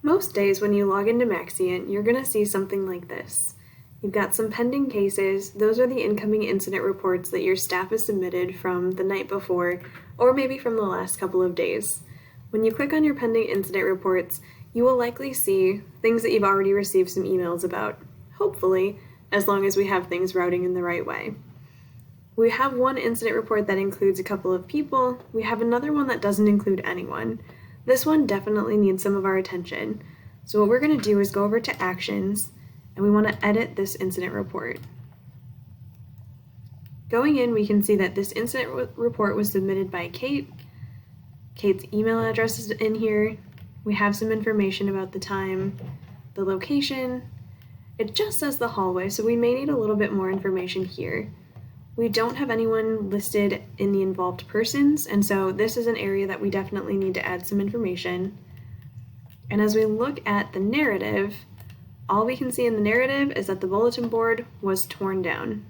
Most days when you log into Maxient, you're going to see something like this. You've got some pending cases. Those are the incoming incident reports that your staff has submitted from the night before, or maybe from the last couple of days. When you click on your pending incident reports, you will likely see things that you've already received some emails about, hopefully, as long as we have things routing in the right way. We have one incident report that includes a couple of people. We have another one that doesn't include anyone. This one definitely needs some of our attention. So what we're going to do is go over to Actions, and we want to edit this incident report. Going in, we can see that this incident report was submitted by Kate. Kate's email address is in here. We have some information about the time, the location. It just says the hallway, so we may need a little bit more information here. We don't have anyone listed in the involved persons, and so this is an area that we definitely need to add some information. And as we look at the narrative, all we can see in the narrative is that the bulletin board was torn down.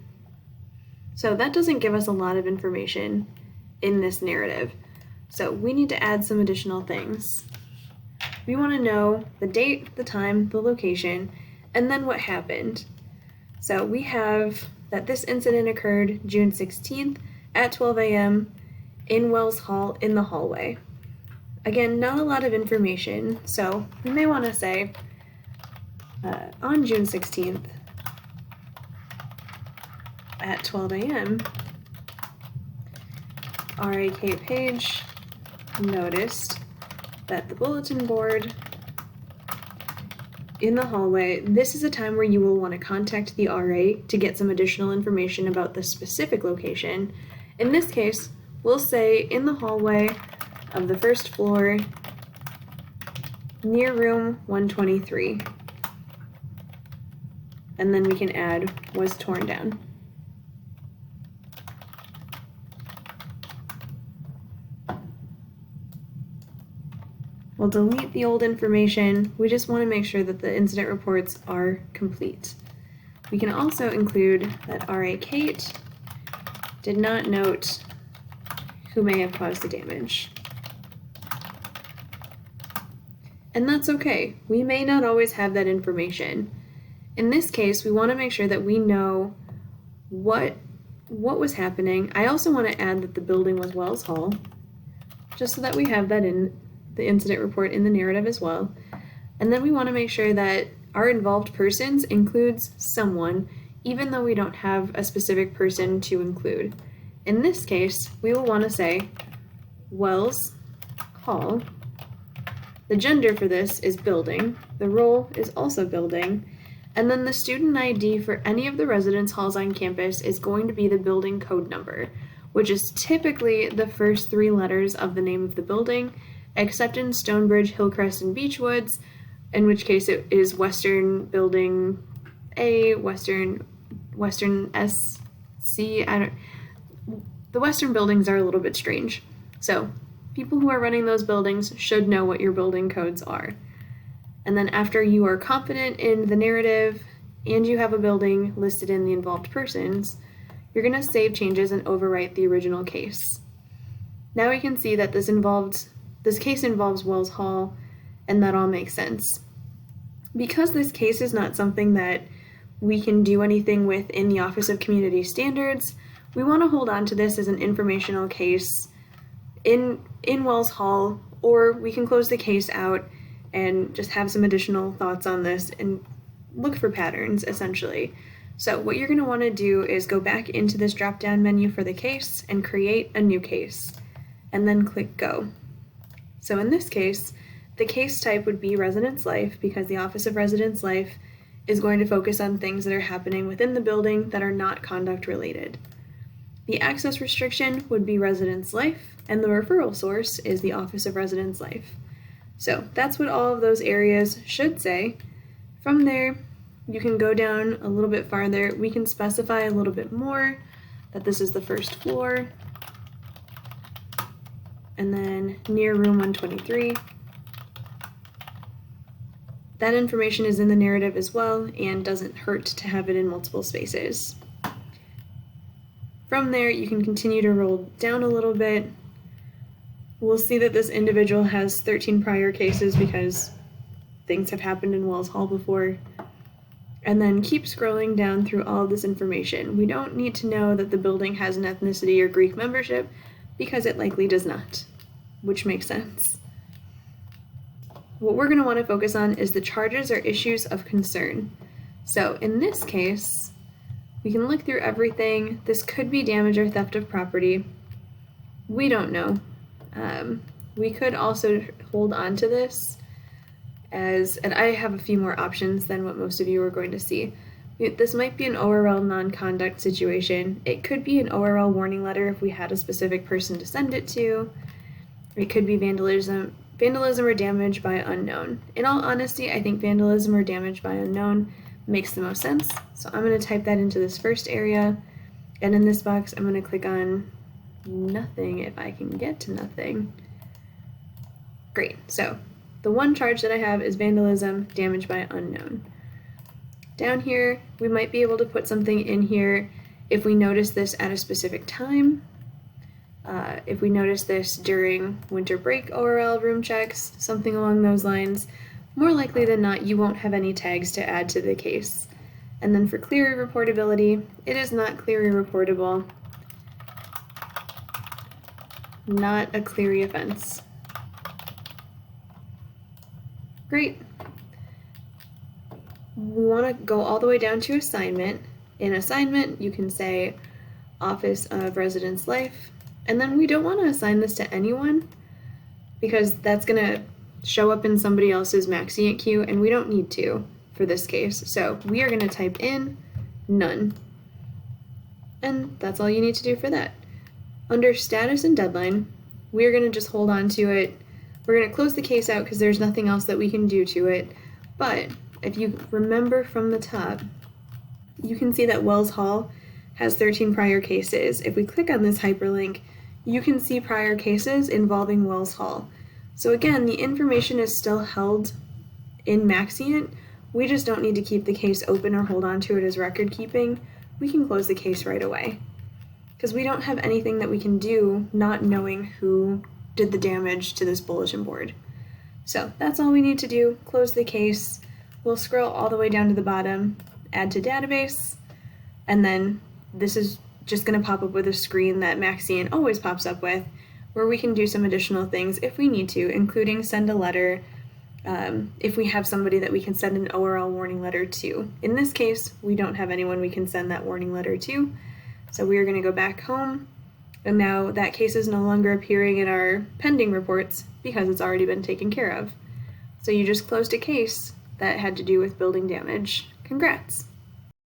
So that doesn't give us a lot of information in this narrative. So we need to add some additional things. We want to know the date, the time, the location, and then what happened. So we have that this incident occurred June 16th at 12 a.m. in Wells Hall in the hallway. Again, not a lot of information, so we may want to say on June 16th at 12 a.m. R.A. Kate Page noticed that the bulletin board in the hallway, this is a time where you will want to contact the RA to get some additional information about the specific location. In this case, we'll say in the hallway of the first floor near room 123. And then we can add was torn down. We'll delete the old information. We just want to make sure that the incident reports are complete. We can also include that RA Kate did not note who may have caused the damage. And that's okay. We may not always have that information. In this case, we want to make sure that we know what was happening. I also want to add that the building was Wells Hall, just so that we have that in the incident report in the narrative as well. And then we want to make sure that our involved persons includes someone, even though we don't have a specific person to include. In this case, we will want to say Wells Hall. The gender for this is building. The role is also building. And then the student ID for any of the residence halls on campus is going to be the building code number, which is typically the first 3 letters of the name of the building, except in Stonebridge, Hillcrest, and Beechwoods, in which case it is Western Building A, Western SC. The Western buildings are a little bit strange. So people who are running those buildings should know what your building codes are. And then after you are confident in the narrative and you have a building listed in the involved persons, you're going to save changes and overwrite the original case. Now we can see that this case involves Wells Hall, and that all makes sense. Because this case is not something that we can do anything with in the Office of Community Standards, we want to hold on to this as an informational case in Wells Hall, or we can close the case out and just have some additional thoughts on this and look for patterns, essentially. So what you're going to want to do is go back into this drop-down menu for the case and create a new case, and then click Go. So in this case, the case type would be Residence Life, because the Office of Residence Life is going to focus on things that are happening within the building that are not conduct related. The access restriction would be Residence Life, and the referral source is the Office of Residence Life. So that's what all of those areas should say. From there, you can go down a little bit farther. We can specify a little bit more that this is the first floor, and then near room 123. That information is in the narrative as well and doesn't hurt to have it in multiple spaces. From there, you can continue to roll down a little bit. We'll see that this individual has 13 prior cases because things have happened in Wells Hall before. And then keep scrolling down through all of this information. We don't need to know that the building has an ethnicity or Greek membership because it likely does not, which makes sense. What we're going to want to focus on is the charges or issues of concern. So in this case, we can look through everything. This could be damage or theft of property. We don't know. We could also hold on to this and I have a few more options than what most of you are going to see. This might be an ORL non-conduct situation. It could be an ORL warning letter if we had a specific person to send it to. It could be vandalism or damage by unknown. In all honesty, I think vandalism or damage by unknown makes the most sense. So I'm going to type that into this first area. And in this box, I'm going to click on nothing if I can get to nothing. Great. So the one charge that I have is vandalism, damage by unknown. Down here, we might be able to put something in here if we notice this at a specific time. If we notice this during winter break ORL room checks, something along those lines. More likely than not, you won't have any tags to add to the case. And then for Clery reportability, it is not Clery reportable. Not a Clery offense. Great. We want to go all the way down to assignment. In assignment, you can say Office of Residence Life, and then we don't want to assign this to anyone because that's going to show up in somebody else's Maxient queue, and we don't need to for this case. So we are going to type in none. And that's all you need to do for that. Under status and deadline, we are going to just hold on to it. We're going to close the case out because there's nothing else that we can do to it. But if you remember from the top, you can see that Wells Hall has 13 prior cases. If we click on this hyperlink, you can see prior cases involving Wells Hall. So again, the information is still held in Maxient. We just don't need to keep the case open or hold on to it as record keeping. We can close the case right away because we don't have anything that we can do not knowing who did the damage to this bulletin board. So that's all we need to do. Close the case. We'll scroll all the way down to the bottom, add to database, and then this is just going to pop up with a screen that Maxient always pops up with, where we can do some additional things if we need to, including send a letter, if we have somebody that we can send an ORL warning letter to. In this case, we don't have anyone we can send that warning letter to, so we are going to go back home, and now that case is no longer appearing in our pending reports because it's already been taken care of. So you just closed a case that had to do with building damage. Congrats!